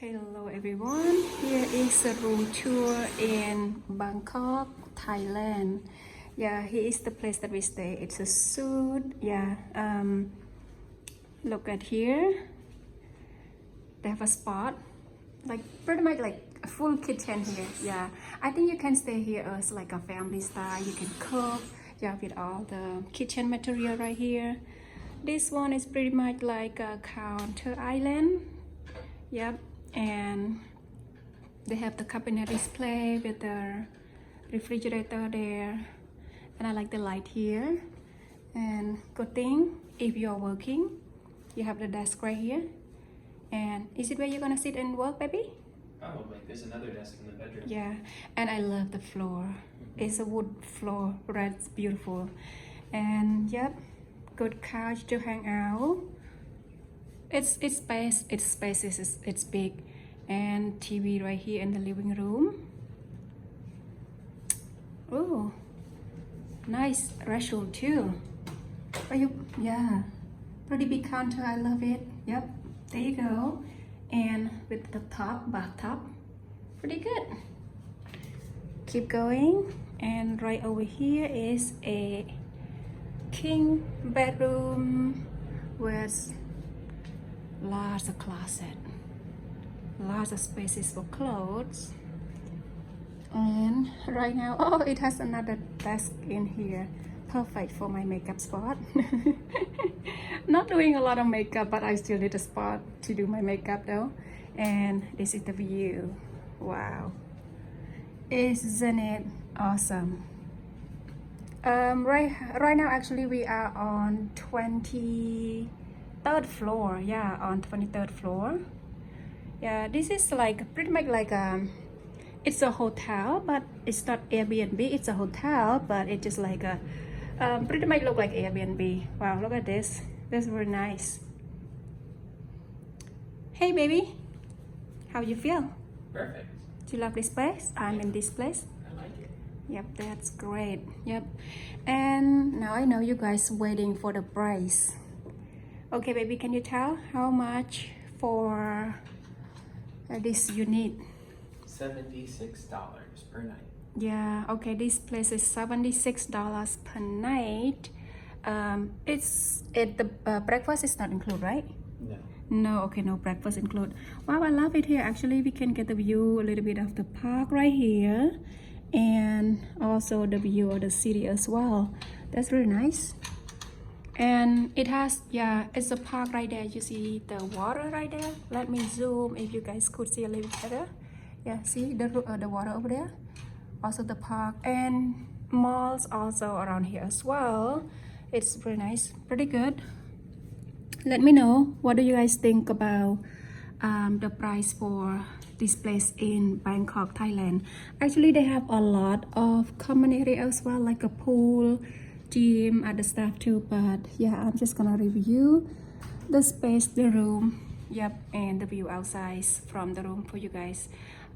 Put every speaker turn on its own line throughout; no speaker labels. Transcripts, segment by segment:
Hello everyone, here is a room tour in Bangkok, Thailand. Yeah, here is the place that we stay. It's a suite. Yeah, look at here. They have a spot, like pretty much like a full kitchen here. Yeah, I think you can stay here as like a family style. You can cook, yeah, with all the kitchen material right here. This one is pretty much like a counter island. Yep, and they have the cabinet display with the refrigerator there, and I like the light here. And good thing, if you're working, you have the desk right here. And is it where you're gonna sit and work, baby?
Probably. There's another desk in the bedroom.
Yeah, and I love the floor. It's a wood floor, that's beautiful. And yep, good couch to hang out. It's spacious, it's big, and TV right here in the living room. Oh, nice restroom too. Yeah, pretty big counter. I love it. Yep, there you go. And with the top bathtub, pretty good. Keep going, and right over here is a king bedroom with lots of closet, lots of spaces for clothes. And right now, oh, it has another desk in here, perfect for my makeup spot. Not doing a lot of makeup, but I still need a spot to do my makeup though. And this is the view. Wow, isn't it awesome? Right now actually we are on 23rd floor. Yeah, on 23rd floor. Yeah, this is like pretty much like it's a hotel, but it's not Airbnb. It's a hotel, but it's just like a pretty much look like Airbnb. Wow, look at this. That's very nice. Hey baby, how you feel?
Perfect.
Do you love this place? I'm in this place.
I like it.
Yep, that's great. Yep. And now I know you guys waiting for the price. Okay baby, can you tell how much for this unit?
$76 per night.
Yeah, okay, this place is $76 per night. It's the breakfast is not included, right?
No.
No, okay, no breakfast included. Wow, I love it here. Actually, we can get the view a little bit of the park right here, and also the view of the city as well. That's really nice. And it has, yeah, it's a park right there. You see the water right there. Let me zoom if you guys could see a little better. Yeah, see the water over there. Also the park and malls also around here as well. It's pretty nice, pretty good. Let me know, what do you guys think about the price for this place in Bangkok, Thailand? Actually, they have a lot of common area as well, like a pool, gym, other stuff too. But yeah, I'm just gonna review the space, the room, yep, and the view outside from the room for you guys.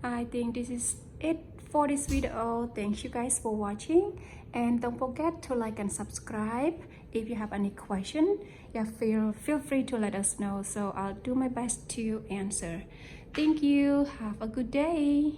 I think this is it for this video. Thank you guys for watching, and don't forget to like and subscribe. If you have any question, yeah, feel free to let us know, so I'll do my best to answer. Thank you. Have a good day.